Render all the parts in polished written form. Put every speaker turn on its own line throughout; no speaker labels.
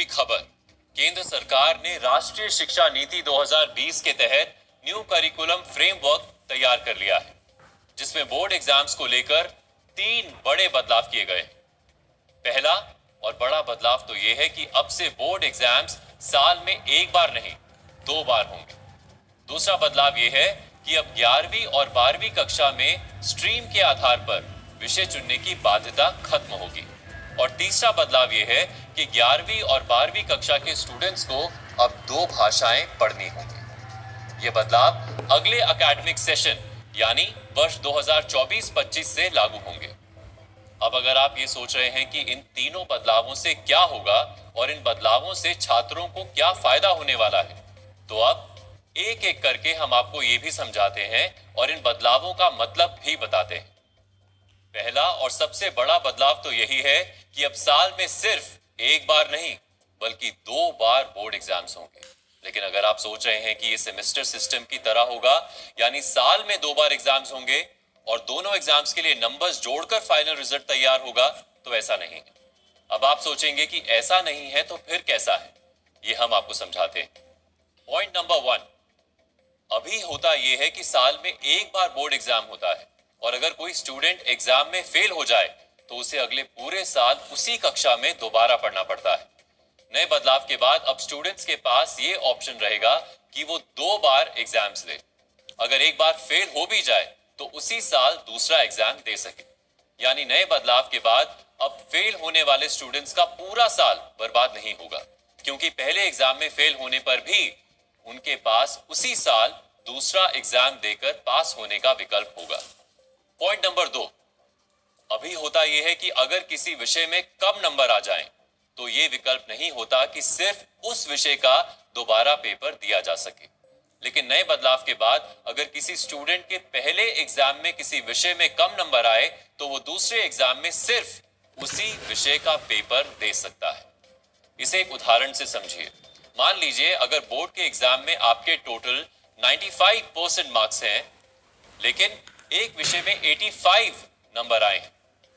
खबर। केंद्र सरकार ने राष्ट्रीय शिक्षा नीति 2020 के तहत न्यू करिकुलम फ्रेमवर्क तैयार कर लिया है, जिसमें बोर्ड एग्जाम्स को लेकर 3 बड़े बदलाव किए गए हैं। पहला और बड़ा बदलाव तो यह है कि अब से बोर्ड एग्जाम्स साल में एक बार नहीं, 2 बार होंगे। दूसरा बदलाव यह है कि अब 11वीं और 12वीं कक्षा में स्ट्रीम के आधार पर विषय चुनने की बाध्यता खत्म होगी। और तीसरा बदलाव यह है कि 11वीं और 12वीं कक्षा के स्टूडेंट्स को अब 2 भाषाएं पढ़नी होंगी। ये बदलाव अगले एकेडमिक सेशन यानी वर्ष 2024-25 से लागू होंगे। अब अगर आप ये सोच रहे हैं कि इन तीनों बदलावों से क्या होगा और इन बदलावों से छात्रों को क्या फायदा होने वाला है, तो अब एक एक करके हम आपको ये भी समझाते हैं और इन बदलावों का मतलब भी बताते हैं। पहला और सबसे बड़ा बदलाव तो यही है कि अब साल में सिर्फ एक बार नहीं बल्कि 2 बार बोर्ड एग्जाम्स होंगे। लेकिन अगर आप सोच रहे हैं कि ये सेमेस्टर सिस्टम की तरह होगा, यानी साल में 2 बार एग्जाम्स होंगे और दोनों एग्जाम्स के लिए नंबर्स जोड़कर फाइनल रिजल्ट तैयार होगा, तो ऐसा नहीं है। अब आप सोचेंगे कि ऐसा नहीं है तो फिर कैसा है, ये हम आपको समझाते हैं। पॉइंट नंबर 1, अभी होता यह है कि साल में एक बार बोर्ड एग्जाम होता है और अगर कोई स्टूडेंट एग्जाम में फेल हो जाए तो उसे अगले पूरे साल उसी कक्षा में दोबारा पढ़ना पड़ता है। नए बदलाव के बाद अब स्टूडेंट्स के पास ये ऑप्शन रहेगा कि वो 2 बार एग्जाम्स दे। अगर एक बार फेल हो भी जाए तो उसी साल दूसरा एग्जाम दे सके। यानी नए बदलाव के बाद अब फेल होने वाले स्टूडेंट्स का पूरा साल बर्बाद नहीं होगा, क्योंकि पहले एग्जाम में फेल होने पर भी उनके पास उसी साल दूसरा एग्जाम देकर पास होने का विकल्प होगा। पॉइंट नंबर 2, अभी होता यह है कि अगर किसी विषय में कम नंबर आ जाएं, तो यह विकल्प नहीं होता कि सिर्फ उस विषय का दोबारा पेपर दिया जा सके। लेकिन नए बदलाव के बाद अगर किसी स्टूडेंट के पहले एग्जाम में किसी विषय में कम नंबर आए तो वो दूसरे एग्जाम में सिर्फ उसी विषय का पेपर दे सकता है। इसे एक उदाहरण से समझिए। मान लीजिए अगर बोर्ड के एग्जाम में आपके टोटल 95% मार्क्स हैं, लेकिन एक विषय में 85 नंबर आए हैं,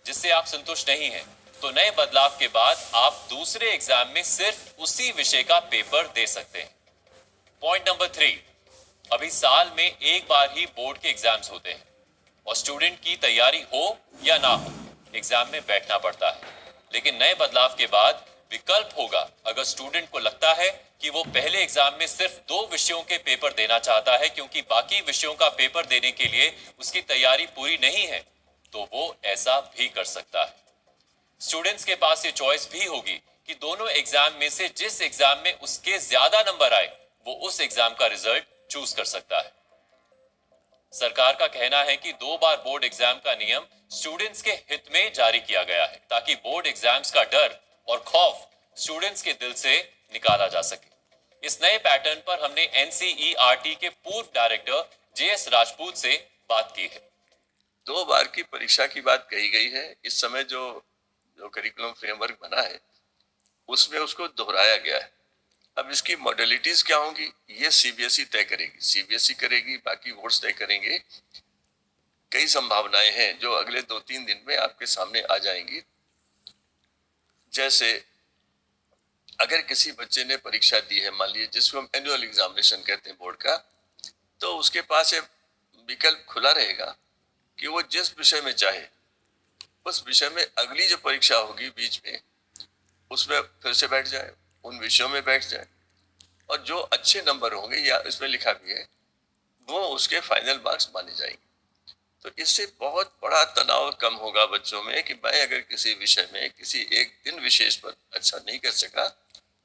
जिससे आप संतुष्ट नहीं हैं, तो नए बदलाव के बाद आप दूसरे एग्जाम में सिर्फ उसी विषय का पेपर दे सकते हैं। पॉइंट नंबर 3, अभी साल में एक बार ही बोर्ड के एग्जाम्स होते हैं और स्टूडेंट की तैयारी हो या ना हो, एग्जाम में बैठना पड़ता है। लेकिन नए बदलाव के बाद विकल्प होगा। अगर स्टूडेंट को लगता है कि वो पहले एग्जाम में सिर्फ 2 विषयों के पेपर देना चाहता है क्योंकि बाकी विषयों का पेपर देने के लिए उसकी तैयारी पूरी नहीं है, तो वो ऐसा भी कर सकता है। स्टूडेंट्स के पास ये चॉइस भी होगी कि दोनों एग्जाम में से जिस एग्जाम में उसके ज्यादा नंबर आए वो उस एग्जाम का रिजल्ट चूज कर सकता है। सरकार का कहना है कि 2 बार बोर्ड एग्जाम का नियम स्टूडेंट्स के हित में जारी किया गया है, ताकि बोर्ड एग्जाम्स का डर और खौफ स्टूडेंट्स के दिल से निकाला जा सके। इस नए पैटर्न पर हमने एनसीईआरटी के पूर्व डायरेक्टर जेएस राजपूत से बात की है।
2 बार की परीक्षा की बात कही गई है। इस समय जो करिकुलम फ्रेमवर्क बना है उसमें उसको दोहराया गया है। अब इसकी मॉडलिटीज क्या होंगी ये सीबीएसई तय करेगी, सीबीएसई करेगी, बाकी बोर्ड्स तय करेंगे। कई संभावनाएं हैं जो अगले 2-3 दिन में आपके सामने आ जाएंगी। जैसे अगर किसी बच्चे ने परीक्षा दी है, मान लीजिए जिसको हम एनुअल एग्जामिनेशन कहते हैं बोर्ड का, तो उसके पास एक विकल्प खुला रहेगा कि वो जिस विषय में चाहे उस विषय में अगली जो परीक्षा होगी बीच में उसमें फिर से बैठ जाए, उन विषयों में बैठ जाए, और जो अच्छे नंबर होंगे या इसमें लिखा भी है वो उसके फाइनल मार्क्स माने जाएंगे। तो इससे बहुत बड़ा तनाव कम होगा बच्चों में कि मैं अगर किसी विषय में किसी एक दिन विशेष पर अच्छा नहीं कर सका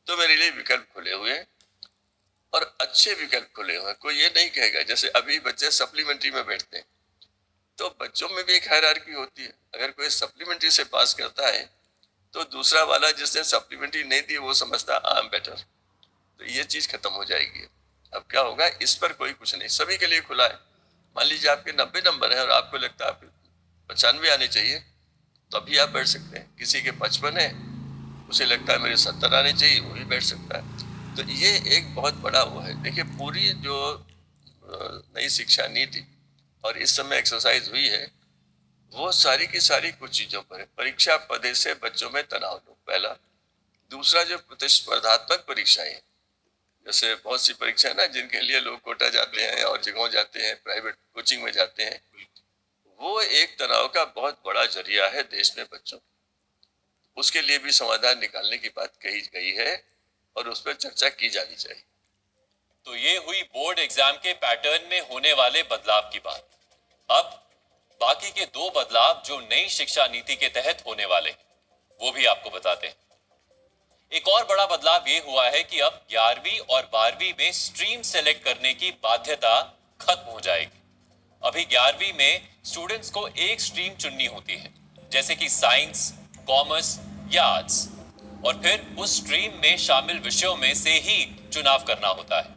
तो मेरे लिए विकल्प खुले हुए हैं, और अच्छे विकल्प खुले हुए हैं। कोई ये नहीं कहेगा, जैसे अभी बच्चे सप्लीमेंट्री में बैठते हैं तो बच्चों में भी एक हायरार्की होती है। अगर कोई सप्लीमेंट्री से पास करता है तो दूसरा वाला जिसने सप्लीमेंट्री नहीं दी वो समझता आई एम बेटर, तो ये चीज खत्म हो जाएगी। अब क्या होगा, इस पर कोई कुछ नहीं, सभी के लिए खुला है। मान लीजिए आपके 90 नंबर है और आपको लगता है आपके 95 आने चाहिए, तो अभी आप बैठ सकते हैं। किसी के 55 है, उसे लगता है मेरे 70 आने चाहिए, वो भी बैठ सकता है। तो ये एक बहुत बड़ा वो है। देखिए पूरी जो नई शिक्षा नीति और इस समय एक्सरसाइज हुई है वो सारी की सारी कुछ चीजों पर है। परीक्षा पदे से बच्चों में तनाव लो, पहला। दूसरा जो प्रतिस्पर्धात्मक परीक्षाएं, जैसे बहुत सी परीक्षा है ना जिनके लिए लोग कोटा जाते हैं और जगहों जाते हैं, प्राइवेट कोचिंग में जाते हैं, वो एक तनाव का बहुत बड़ा जरिया है देश में बच्चों। उसके लिए भी समाधान निकालने की बात कही गई है और उस पर चर्चा की जानी चाहिए।
तो ये हुई बोर्ड एग्जाम के पैटर्न में होने वाले बदलाव की बात। अब बाकी के दो बदलाव जो नई शिक्षा नीति के तहत होने वाले, वो भी आपको बताते हैं। एक और बड़ा बदलाव ये हुआ है कि अब 11वीं और 12वीं में स्ट्रीम सेलेक्ट करने की बाध्यता खत्म हो जाएगी। अभी 11वीं में स्टूडेंट्स को एक स्ट्रीम चुननी होती है, जैसे कि साइंस, कॉमर्स या आर्ट्स, और फिर उस स्ट्रीम में शामिल विषयों में से ही चुनाव करना होता है।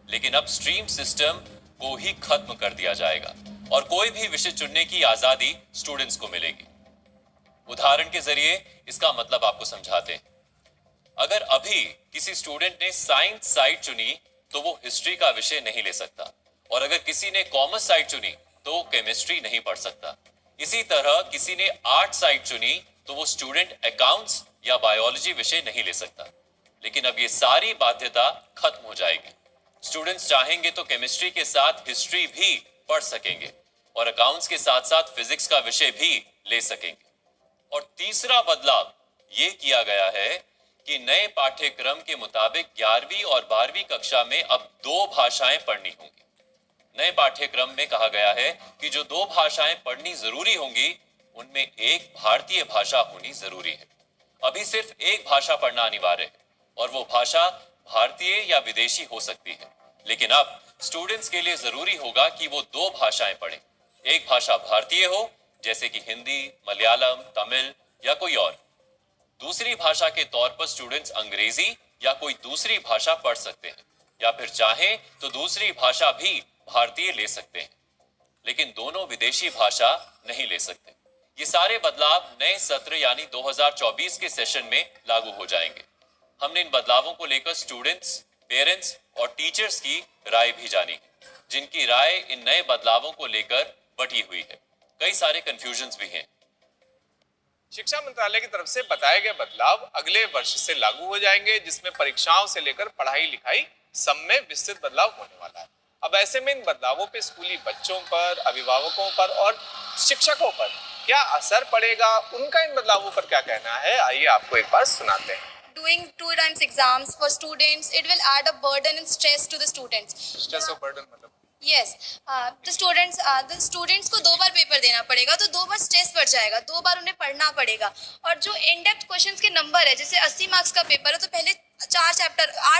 लेकिन अब स्ट्रीम सिस्टम को ही खत्म कर दिया जाएगा और कोई भी विषय चुनने की आजादी स्टूडेंट्स को मिलेगी। उदाहरण के जरिए इसका मतलब आपको समझाते हैं। अगर अभी किसी स्टूडेंट ने साइंस साइड चुनी तो वो हिस्ट्री का विषय नहीं ले सकता, और अगर किसी ने कॉमर्स साइड चुनी तो वो केमिस्ट्री नहीं पढ़ सकता। इसी तरह किसी ने आर्ट साइड चुनी तो वो स्टूडेंट अकाउंट्स या बायोलॉजी विषय नहीं ले सकता। लेकिन अब ये सारी बाध्यता खत्म हो जाएगी। स्टूडेंट्स चाहेंगे तो केमिस्ट्री के साथ हिस्ट्री भी पढ़ सकेंगे और अकाउंट्स के साथ साथ फिजिक्स का विषय भी ले सकेंगे। और तीसरा बदलाव ये किया गया है कि नए पाठ्यक्रम के मुताबिक 11वीं और 12वीं कक्षा में अब 2 भाषाएं पढ़नी होंगी। नए पाठ्यक्रम में कहा गया है कि जो 2 भाषाएं पढ़नी जरूरी होंगी उनमें एक भारतीय भाषा होनी जरूरी है। अभी सिर्फ एक भाषा पढ़ना अनिवार्य है और वो भाषा भारतीय या विदेशी हो सकती है। लेकिन अब स्टूडेंट्स के लिए जरूरी होगा कि वो 2 भाषाएं पढ़ें। एक भाषा भारतीय हो, जैसे कि हिंदी, मलयालम, तमिल या कोई और। दूसरी भाषा के तौर पर स्टूडेंट्स अंग्रेजी या कोई दूसरी भाषा पढ़ सकते हैं, या फिर चाहें तो दूसरी भाषा भी भारतीय ले सकते हैं, लेकिन दोनों विदेशी भाषा नहीं ले सकते। ये सारे बदलाव नए सत्र यानी 2024 के सेशन में लागू हो जाएंगे। हमने इन बदलावों को लेकर स्टूडेंट्स, पेरेंट्स और टीचर्स की राय भी जानी, जिनकी राय इन नए बदलावों को लेकर बटी हुई है। कई सारे कंफ्यूजन्स भी हैं।
शिक्षा मंत्रालय की तरफ से बताए गए बदलाव अगले वर्ष से लागू हो जाएंगे, जिसमें परीक्षाओं से लेकर पढ़ाई लिखाई सब में विस्तृत बदलाव होने वाला है। अब ऐसे में इन बदलावों पे स्कूली बच्चों पर, अभिभावकों पर और शिक्षकों पर क्या असर पड़ेगा, उनका इन बदलावों पर क्या कहना है, आइए आपको एक बार सुनाते हैं।
Doing 2 times exams for students, it will add a burden and stress to the students.
Stress और बर्डन मतलब
Yes, the students को 2 बार पेपर देना पड़ेगा, तो 2 बार स्ट्रेस बढ़ जाएगा, 2 बार उन्हें पढ़ना पड़ेगा। और जो इन डेप्थ क्वेश्चंस के नंबर है, जैसे 80 मार्क्स का पेपर है तो पहले 8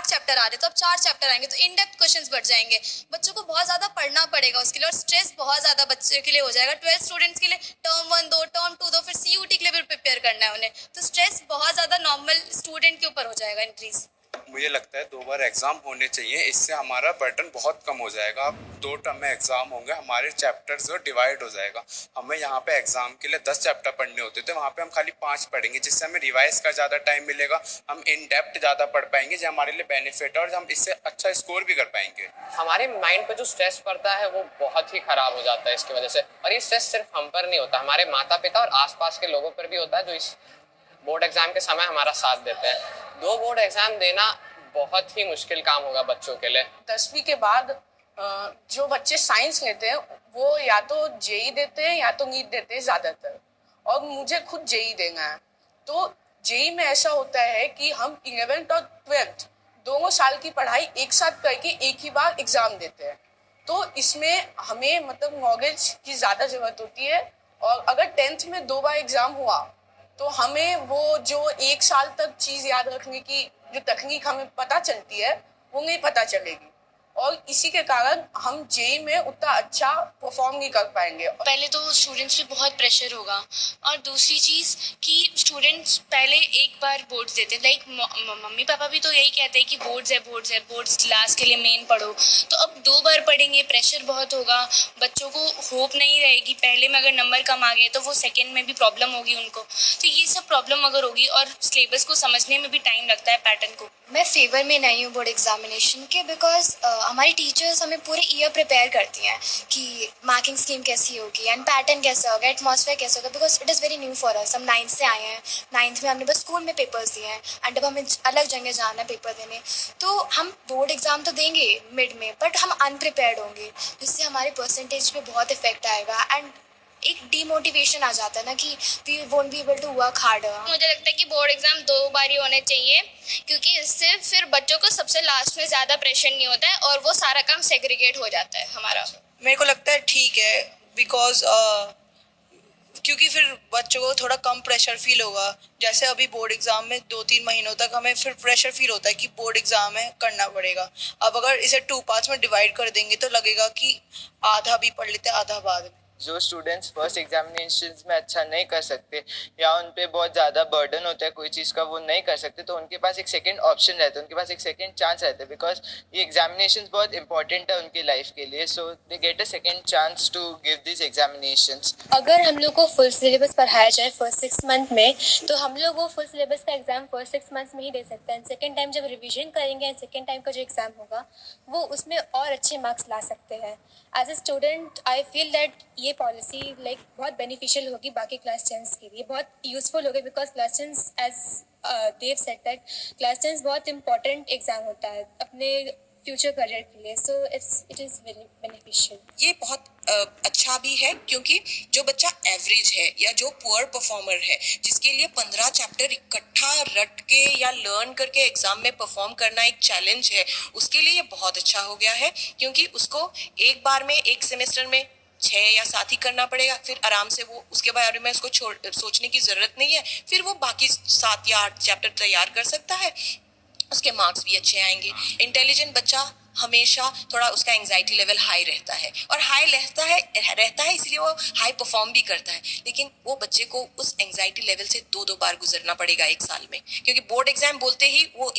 चैप्टर आ रहे, तो अब 4 चैप्टर आएंगे, तो इन डेप्थ क्वेश्चंस बढ़ जाएंगे। बच्चों को बहुत ज्यादा पढ़ना पड़ेगा उसके लिए, और स्ट्रेस बहुत ज्यादा बच्चे के लिए हो जाएगा। 12 स्टूडेंट्स के लिए टर्म 1 दो, टर्म 2 दो, फिर CUT के लिए भी प्रिपेयर करना है उन्हें, तो स्ट्रेस बहुत ज्यादा नॉर्मल स्टूडेंट के ऊपर हो जाएगा इंक्रीज।
मुझे लगता है 2 बार एग्ज़ाम होने चाहिए, इससे हमारा बर्डन बहुत कम हो जाएगा। अब 2 टर्म में एग्ज़ाम होंगे, हमारे चैप्टर्स जो डिवाइड हो जाएगा। हमें यहाँ पे एग्ज़ाम के लिए 10 चैप्टर पढ़ने होते थे, वहाँ पे हम खाली 5 पढ़ेंगे, जिससे हमें रिवाइज का ज़्यादा टाइम मिलेगा, हम इन डेप्थ ज़्यादा पढ़ पाएंगे, जो हमारे लिए बेनिफिट है और हम इससे अच्छा स्कोर भी कर पाएंगे।
हमारे माइंड पे जो स्ट्रेस पड़ता है वो बहुत ही खराब हो जाता है इसकी वजह से। और ये स्ट्रेस सिर्फ हम पर नहीं होता, हमारे माता पिता और आसपास के लोगों पर भी होता है, जो इस बोर्ड एग्जाम के समय हमारा साथ देते हैं। 2 बोर्ड एग्जाम देना बहुत ही मुश्किल काम होगा बच्चों के लिए।
10वीं के बाद जो बच्चे साइंस लेते हैं वो या तो जेई देते हैं या तो नीट देते हैं ज़्यादातर, और मुझे खुद जेई देना है। तो जेई में ऐसा होता है कि हम 11th और 12th दोनों साल की पढ़ाई एक साथ करके एक ही बार एग्ज़ाम देते हैं, तो इसमें हमें मतलब नॉलेज की ज़्यादा ज़रूरत होती है। और अगर 10th में 2 बार एग्ज़ाम हुआ तो हमें वो जो 1 साल तक चीज़ याद रखने की जो तकनीक हमें पता चलती है वो नहीं पता चलेगी, और इसी के कारण हम जेई में उतना अच्छा परफॉर्म नहीं कर पाएंगे।
पहले तो स्टूडेंट्स पे बहुत प्रेशर होगा, और दूसरी चीज़ कि स्टूडेंट्स पहले एक बार बोर्ड्स देते, लाइक मम्मी पापा भी तो यही कहते हैं कि बोर्ड्स लास्ट के लिए मेन पढ़ो, तो अब 2 बार पढ़ेंगे, प्रेशर बहुत होगा, बच्चों को होप नहीं रहेगी। पहले में अगर नंबर कम आ गए तो वो सेकेंड में भी प्रॉब्लम होगी उनको, तो ये सब प्रॉब्लम अगर होगी, और सिलेबस को समझने में भी टाइम लगता है पैटर्न को। मैं फेवर में नहीं हूँ बोर्ड एग्जामिनेशन के, बिकॉज हमारी टीचर्स हमें पूरे ईयर प्रिपेयर करती हैं कि मार्किंग स्कीम कैसी होगी एंड पैटर्न कैसा होगा, एटमॉस्फेयर कैसा होगा, because it is very new for us. हम 9th से आए हैं, 9th में हमने बस स्कूल में पेपर्स दिए हैं एंड अब हमें अलग जगह जाना है पेपर देने। तो हम बोर्ड एग्ज़ाम तो देंगे मिड में, बट हम अनप्रिपेयर्ड होंगे, जिससे हमारे परसेंटेज पे बहुत इफेक्ट आएगा एंड एक डीमोटिवेशन आ जाता है ना कि we won't be able to work harder.
मुझे लगता है कि बोर्ड एग्जाम 2 बार ही होने चाहिए, क्योंकि इससे फिर बच्चों को सबसे लास्ट में ज़्यादा प्रेशर नहीं होता है और वो सारा काम सेग्रीगेट हो जाता है हमारा।
मेरे को लगता है ठीक है, बिकॉज क्योंकि फिर बच्चों को थोड़ा कम प्रेशर फील होगा। जैसे अभी बोर्ड एग्जाम में 2-3 महीनों तक हमें फिर प्रेशर फील होता है कि बोर्ड एग्जाम है, करना पड़ेगा। अब अगर इसे 2 पार्ट्स में डिवाइड कर देंगे तो लगेगा कि आधा भी पढ़ लेते आधा बाद में।
जो स्टूडेंट्स फर्स्ट एग्जामिनेशंस में अच्छा नहीं कर सकते या उन पे बहुत ज़्यादा बर्डन होता है कोई चीज़ का, वो नहीं कर सकते, तो उनके पास एक सेकंड ऑप्शन रहता है, उनके पास एक सेकंड चांस रहता है, बिकॉज ये एग्जामिनेशंस बहुत इंपॉर्टेंट है उनकी लाइफ के लिए। So they get a second chance to give this examinations.
अगर हम लोग को फुल सिलेबस पढ़ाया जाए फर्स्ट 6 मंथ में, तो हम लोग वो फुल सिलेबस का एग्ज़ाम फर्स्ट 6 मंथ्स में ही दे सकते हैं। सेकेंड टाइम जब रिविजन करेंगे एंड सेकेंड टाइम का जो एग्ज़ाम होगा वो उसमें और अच्छे मार्क्स ला सकते हैं। As a student I feel that ये पॉलिसी लाइक बहुत बेनिफिशियल होगी बाकी क्लास 10s के लिए, बहुत यूज़फुल होगी, because class 10s as they said that class 10s बहुत इंपॉर्टेंट एग्ज़ाम होता है अपने फ्यूचर करियर के लिए। So it is very beneficial.
ये बहुत अच्छा भी है, क्योंकि जो बच्चा एवरेज है या जो पुअर परफॉर्मर है, जिसके लिए 15 चैप्टर इकट्ठा रट के या लर्न करके एग्जाम में परफॉर्म करना एक चैलेंज है, उसके लिए ये बहुत अच्छा हो गया है, क्योंकि उसको एक बार में एक सेमेस्टर में 6 या 7 ही करना पड़ेगा। फिर आराम से वो उसके बारे में उसको सोचने की ज़रूरत नहीं है, फिर वो बाकी 7 या 8 चैप्टर तैयार कर सकता है, उसके मार्क्स भी अच्छे आएंगे। इंटेलिजेंट बच्चा हमेशा थोड़ा उसका एंजाइटी लेवल हाई रहता है, और हाई रहता है इसलिए वो हाई परफॉर्म भी करता है, लेकिन वो बच्चे को उस एंजाइटी लेवल से 2 बार गुजरना पड़ेगा एक साल में, क्योंकि बोर्ड एग्जाम बोलते ही वो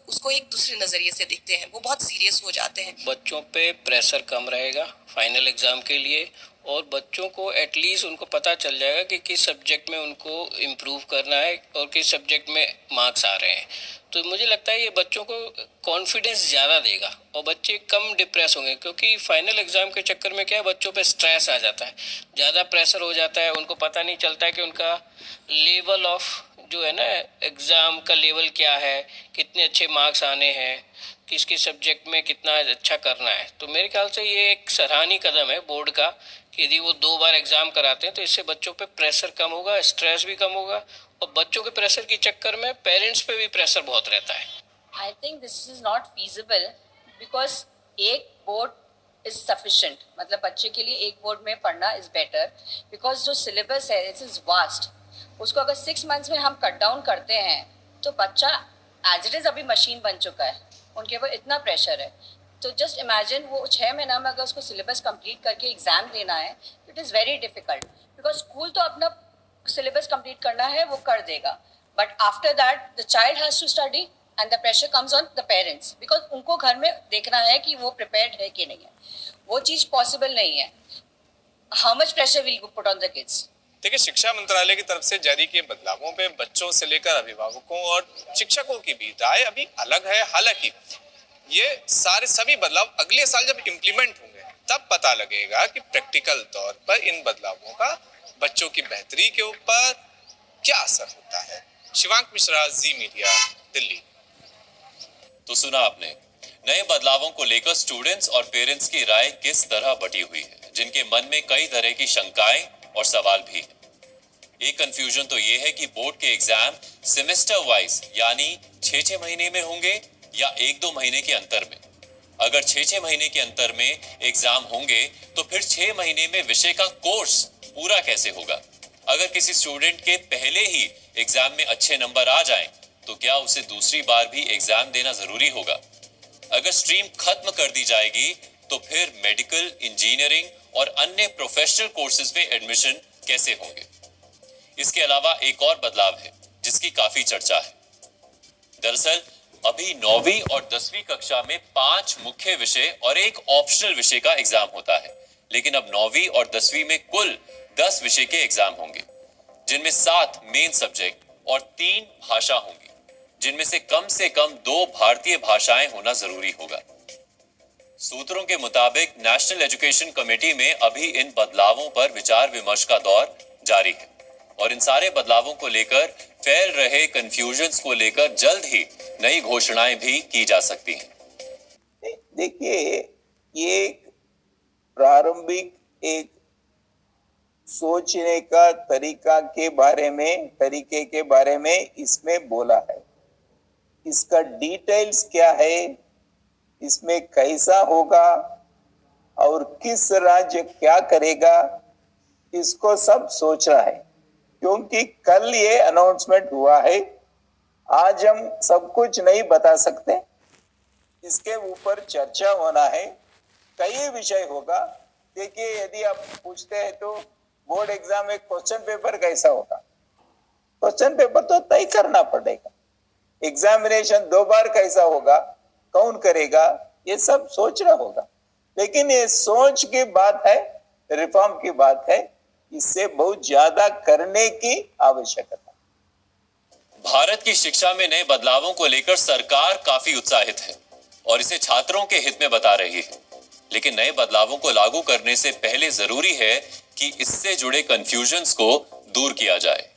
उसको एक दूसरे नज़रिए से देखते हैं, वो बहुत सीरियस हो जाते हैं।
बच्चों पे प्रेशर कम रहेगा फाइनल एग्ज़ाम के लिए, और बच्चों को एटलीस्ट उनको पता चल जाएगा कि किस सब्जेक्ट में उनको इम्प्रूव करना है और किस सब्जेक्ट में मार्क्स आ रहे हैं। तो मुझे लगता है ये बच्चों को कॉन्फिडेंस ज़्यादा देगा और बच्चे कम डिप्रेस होंगे, क्योंकि फाइनल एग्ज़ाम के चक्कर में क्या है, बच्चों पे स्ट्रेस आ जाता है, ज़्यादा प्रेशर हो जाता है, उनको पता नहीं चलता है कि उनका लेवल ऑफ जो है ना एग्ज़ाम का लेवल क्या है, कितने अच्छे मार्क्स आने हैं, किस किस सब्जेक्ट में कितना अच्छा करना है। तो मेरे ख्याल से ये एक सराहनीय कदम है बोर्ड का कि यदि वो 2 बार एग्ज़ाम कराते हैं तो इससे बच्चों पे प्रेशर कम होगा, स्ट्रेस भी कम होगा, और बच्चों के प्रेशर के चक्कर में पेरेंट्स पे भी प्रेशर बहुत रहता है।
I think this is not feasible, because एक बोर्ड इज़ सफिशेंट, मतलब बच्चे के लिए एक बोर्ड में पढ़ना इज़ बेटर, बिकॉज जो सिलेबस है इट इज़ वास्ट। उसको अगर 6 मंथ्स में हम कट डाउन करते हैं तो बच्चा एज इट इज़ अभी मशीन बन चुका है, उनके ऊपर इतना प्रेशर है। तो जस्ट इमेजिन वो 6 महीना में अगर उसको सिलेबस कंप्लीट करके एग्ज़ाम देना है, it is very difficult, because school तो अपना सिलेबस कंप्लीट करना है वो कर देगा, but after that the child has to study and the pressure comes on the parents, because उनको घर में देखना है कि वो प्रिपेयर्ड है कि नहीं है। वो चीज़ पॉसिबल नहीं है। How much pressure will you put on the kids?
देखिए, शिक्षा मंत्रालय की तरफ से जारी किए बदलावों पे बच्चों से लेकर अभिभावकों और शिक्षकों की भी राय अभी अलग है। हालांकि ये सभी बदलाव अगले साल जब इम्प्लीमेंट होंगे तब पता लगेगा कि प्रैक्टिकल तौर पर इन बदलावों का बच्चों की बेहतरी के ऊपर क्या असर होता है। शिवांक मिश्रा, जी मीडिया, दिल्ली।
तो सुना आपने, नए बदलावों को लेकर स्टूडेंट्स और पेरेंट्स की राय किस तरह बटी हुई है, जिनके मन में कई तरह की शंकाएं और सवाल भी हैं। एक कंफ्यूजन तो ये है कि बोर्ड के एग्जाम सेमेस्टर वाइज यानी 6-6 महीने में होंगे या 1-2 महीने के अंतर में। अगर 6-6 महीने के अंतर में एग्जाम होंगे तो फिर 6 महीने में विषय का कोर्स पूरा कैसे होगा? अगर किसी स्टूडेंट के पहले ही एग्जाम में अच्छे नंबर आ जाएं, तो क्या उसे दूसरी बार भी एग्जाम देना जरूरी होगा? अगर स्ट्रीम खत्म कर दी जाएगी तो फिर मेडिकल, इंजीनियरिंग और अन्य प्रोफेशनल कोर्सेज में एडमिशन कैसे होंगे? इसके अलावा एक और बदलाव है जिसकी काफी चर्चा है। दरअसल अभी 9वीं और 10वीं कक्षा में 5 मुख्य विषय और एक ऑप्शनल विषय का एग्जाम होता है, लेकिन अब 9वीं और 10वीं में कुल 10 विषय के एग्जाम होंगे, जिनमें 7 मेन सब्जेक्ट और 3 भाषा होंगी, जिनमें से कम 2 भारतीय भाषाएं होना जरूरी होगा। सूत्रों के मुताबिक नेशनल एजुकेशन कमेटी में अभी इन बदलावों पर विचार विमर्श का दौर जारी है और इन सारे बदलावों को लेकर फैल रहे कंफ्यूजन्स को लेकर जल्द ही नई घोषणाएं भी की जा सकती हैं।
देखिए, ये प्रारंभिक एक सोचने का तरीके के बारे में इसमें बोला है। इसका डिटेल्स क्या है, इसमें कैसा होगा और किस राज्य क्या करेगा, इसको सब सोच रहा है, क्योंकि कल ये अनाउंसमेंट हुआ है। आज हम सब कुछ नहीं बता सकते, इसके ऊपर चर्चा होना है, कई विषय होगा। देखिए, यदि आप पूछते हैं तो बोर्ड एग्जाम में क्वेश्चन पेपर कैसा होगा, क्वेश्चन पेपर तो तय करना पड़ेगा। एग्जामिनेशन 2 बार कैसा होगा, कौन करेगा, ये सब सोचना होगा। लेकिन ये सोच की बात है, रिफॉर्म की बात है, इससे बहुत ज्यादा करने की आवश्यकता।
भारत की शिक्षा में नए बदलावों को लेकर सरकार काफी उत्साहित है और इसे छात्रों के हित में बता रही है। लेकिन नए बदलावों को लागू करने से पहले जरूरी है कि इससे जुड़े कंफ्यूजन्स को दूर किया जाए।